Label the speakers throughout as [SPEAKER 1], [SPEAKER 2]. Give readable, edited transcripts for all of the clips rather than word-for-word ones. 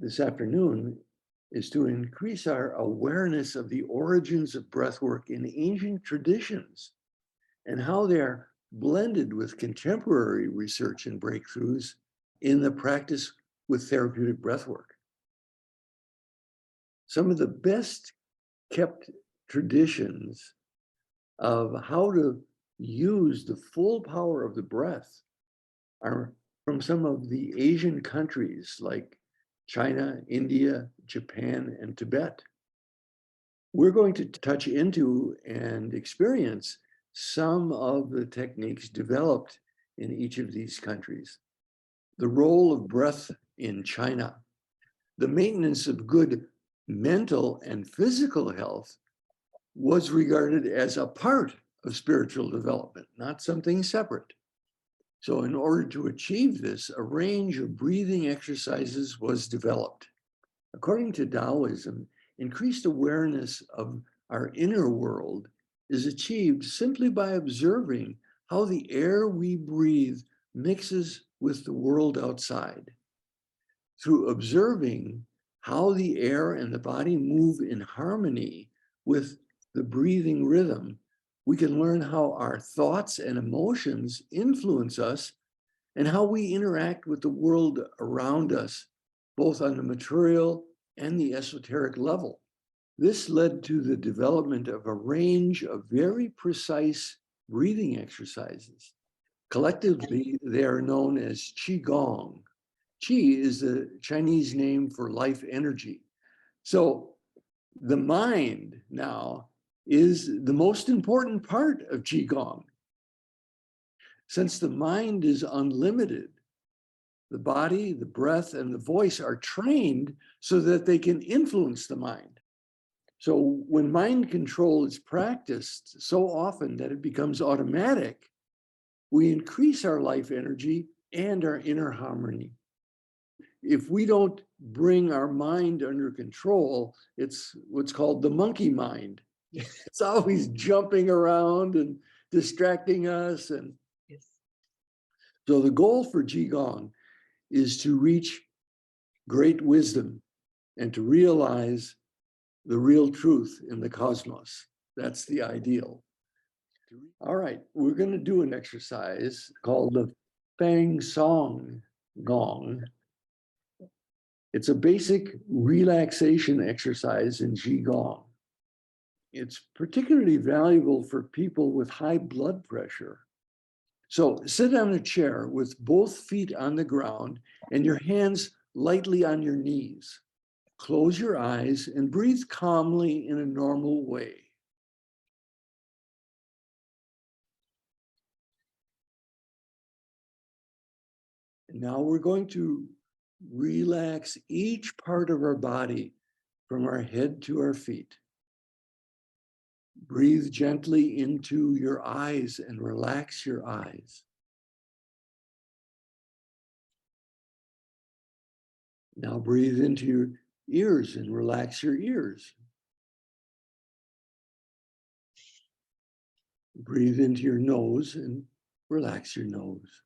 [SPEAKER 1] this afternoon is to increase our awareness of the origins of breathwork in ancient traditions and how they're blended with contemporary research and breakthroughs in the practice with therapeutic breathwork. Some of the best kept traditions of how to use the full power of the breath are from some of the Asian countries like China, India, Japan, and Tibet. We're going to touch into and experience some of the techniques developed in each of these countries. The role of breath in China, the maintenance of good mental and physical health was regarded as a part of spiritual development, not something separate. So in order to achieve this, a range of breathing exercises was developed. According to Taoism, increased awareness of our inner world is achieved simply by observing how the air we breathe mixes with the world outside. Through observing how the air and the body move in harmony with the breathing rhythm, we can learn how our thoughts and emotions influence us and how we interact with the world around us, both on the material and the esoteric level. This led to the development of a range of very precise breathing exercises. Collectively, they are known as Chi Gong. Qi is the Chinese name for life energy. So the mind now is the most important part of Qi Gong. Since the mind is unlimited, the body, the breath, and the voice are trained so that they can influence the mind. So when mind control is practiced so often that it becomes automatic, we increase our life energy and our inner harmony. If we don't bring our mind under control, it's what's called the monkey mind. It's always jumping around and distracting us. And so the goal for Qigong is to reach great wisdom and to realize the real truth in the cosmos. That's the ideal. All right, we're going to do an exercise called the Fang Song Gong. It's a basic relaxation exercise in Qigong. It's particularly valuable for people with high blood pressure. So sit on a chair with both feet on the ground and your hands lightly on your knees. Close your eyes and breathe calmly in a normal way. And now we're going to relax each part of our body from our head to our feet. Breathe gently into your eyes and relax your eyes. Now breathe into your ears and relax your ears. Breathe into your nose and relax your nose.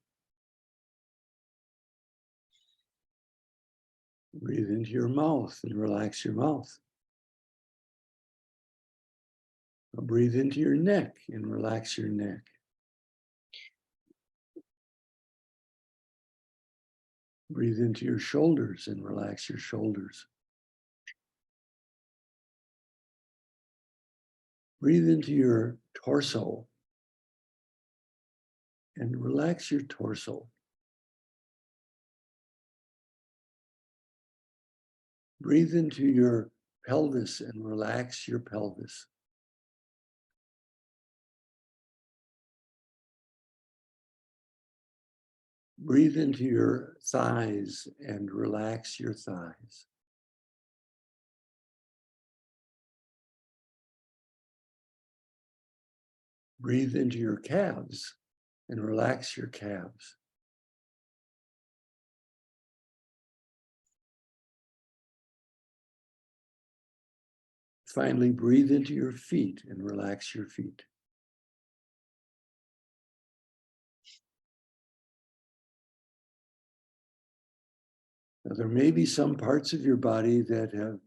[SPEAKER 1] Breathe into your mouth and relax your mouth. Now breathe into your neck and relax your neck. Breathe into your shoulders and relax your shoulders. Breathe into your torso and relax your torso. Breathe into your pelvis and relax your pelvis. Breathe into your thighs and relax your thighs. Breathe into your calves and relax your calves. Finally, breathe into your feet and relax your feet. Now, there may be some parts of your body that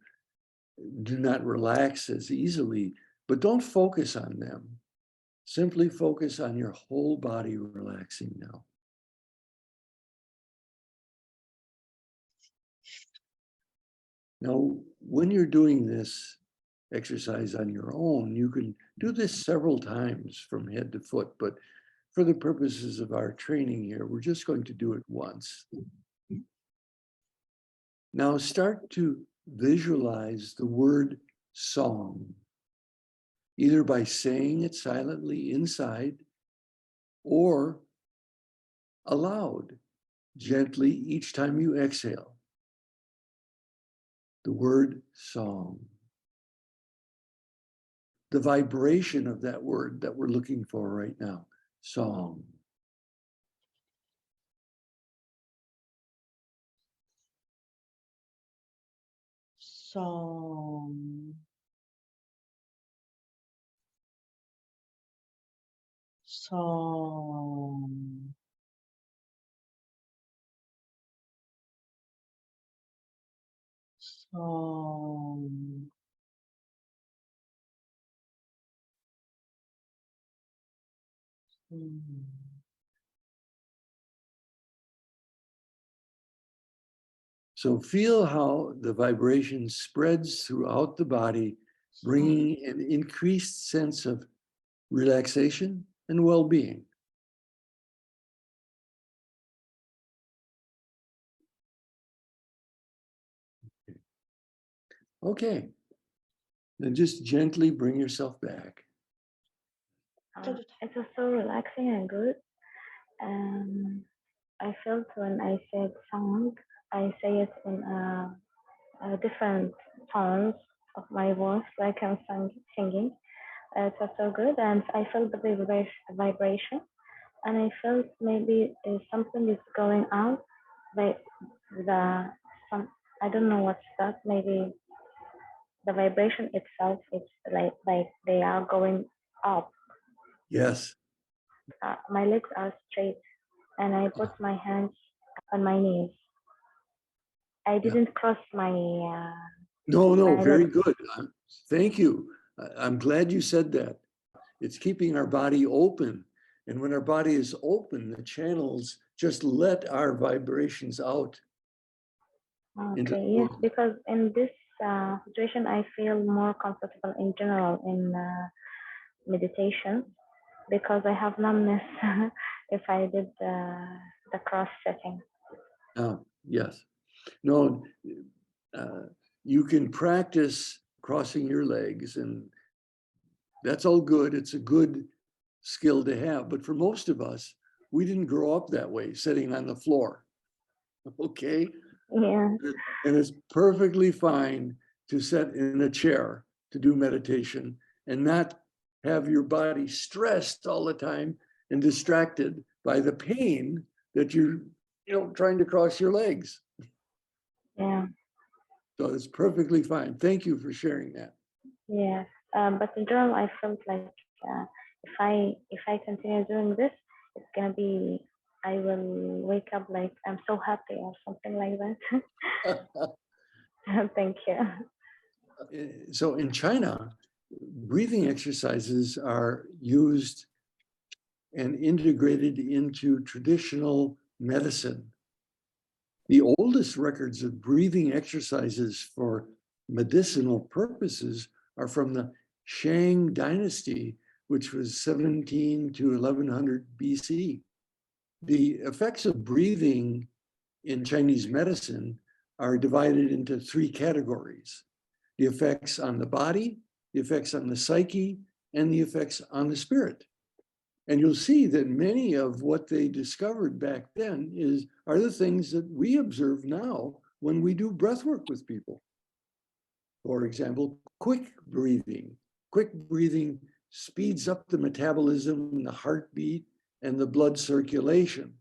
[SPEAKER 1] do not relax as easily, but don't focus on them. Simply focus on your whole body relaxing now. Now, when you're doing this exercise on your own, you can do this several times from head to foot, but for the purposes of our training here, we're just going to do it once. Now start to visualize the word song, either by saying it silently inside or aloud, gently each time you exhale. The word song. The vibration of that word that we're looking for right now, song.
[SPEAKER 2] Song. Song. Song.
[SPEAKER 1] So feel how the vibration spreads throughout the body, bringing an increased sense of relaxation and well-being. Okay, then just gently bring yourself back.
[SPEAKER 3] It was so relaxing and good. I felt when I said song, I say it in different tones of my voice, like I'm singing. It was so good, and I felt the vibration, and I felt maybe something is going out, like some, I don't know what's that. Maybe the vibration itself, it's like they are going up.
[SPEAKER 1] Yes.
[SPEAKER 3] My legs are straight, and I put my hands on my knees. I didn't cross my.
[SPEAKER 1] No,
[SPEAKER 3] my
[SPEAKER 1] very
[SPEAKER 3] legs.
[SPEAKER 1] good. Thank you. I'm glad you said that. It's keeping our body open. And when our body is open, the channels just let our vibrations out.
[SPEAKER 3] Okay, yes, because in this situation, I feel more comfortable in general in meditation because I have numbness if I did the cross setting.
[SPEAKER 1] Oh, yes. No, you can practice crossing your legs, and that's all good. It's a good skill to have. But for most of us, we didn't grow up that way, sitting on the floor. Okay?
[SPEAKER 3] Yeah.
[SPEAKER 1] And it's perfectly fine to sit in a chair to do meditation and not have your body stressed all the time and distracted by the pain that you're trying to cross your legs.
[SPEAKER 3] Yeah.
[SPEAKER 1] So it's perfectly fine. Thank you for sharing that.
[SPEAKER 3] Yeah. But in general, I felt like if I continue doing this, it's gonna be, I will wake up like I'm so happy or something like that. Thank you.
[SPEAKER 1] So in China, breathing exercises are used and integrated into traditional medicine. The oldest records of breathing exercises for medicinal purposes are from the Shang dynasty, which was 17 to 1100 BC. The effects of breathing in Chinese medicine are divided into three categories: the effects on the body, the effects on the psyche, and the effects on the spirit. And you'll see that many of what they discovered back then are the things that we observe now when we do breath work with people. For example, quick breathing. Quick breathing speeds up the metabolism, the heartbeat, and the blood circulation.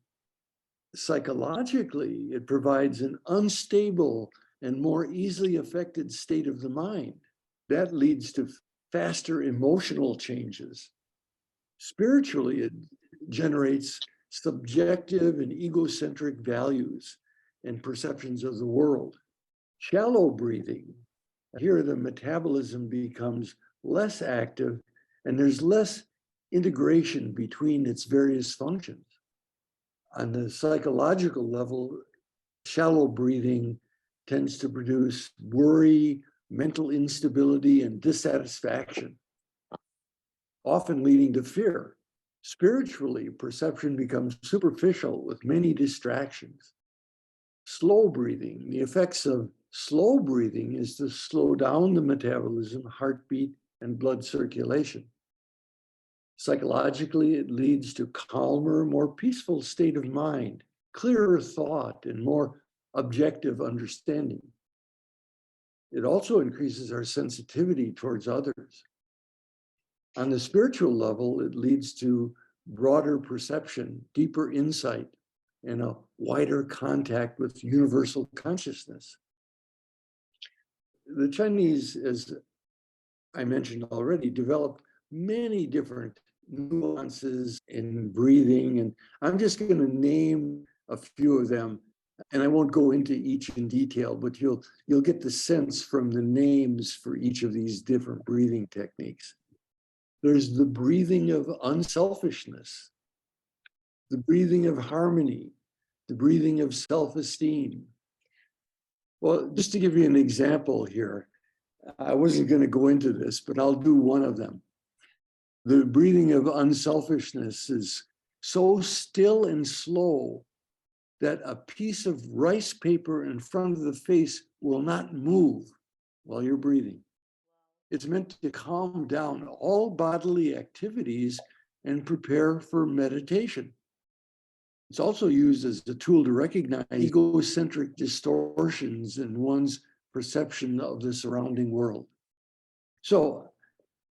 [SPEAKER 1] Psychologically, it provides an unstable and more easily affected state of the mind. That leads to faster emotional changes. Spiritually, it generates subjective and egocentric values and perceptions of the world. Shallow breathing, here the metabolism becomes less active and there's less integration between its various functions. On the psychological level, shallow breathing tends to produce worry, mental instability, and dissatisfaction, often leading to fear. Spiritually, perception becomes superficial with many distractions. Slow breathing, the effects of slow breathing is to slow down the metabolism, heartbeat, and blood circulation. Psychologically, it leads to calmer, more peaceful state of mind, clearer thought, and more objective understanding. It also increases our sensitivity towards others. On the spiritual level, it leads to broader perception, deeper insight, and a wider contact with universal consciousness. The Chinese, as I mentioned already, developed many different nuances in breathing, and I'm just going to name a few of them, and I won't go into each in detail, but you'll get the sense from the names for each of these different breathing techniques. There's the breathing of unselfishness, the breathing of harmony, the breathing of self-esteem. Well, just to give you an example here, I wasn't going to go into this, but I'll do one of them. The breathing of unselfishness is so still and slow that a piece of rice paper in front of the face will not move while you're breathing. It's meant to calm down all bodily activities and prepare for meditation. It's also used as a tool to recognize egocentric distortions in one's perception of the surrounding world. So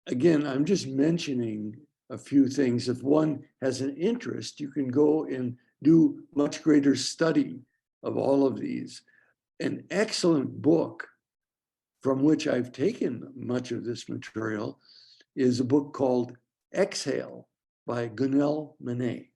[SPEAKER 1] again, I'm just mentioning a few things. If one has an interest, you can go and do much greater study of all of these. An excellent book from which I've taken much of this material is a book called Exhale by Gunel Manet.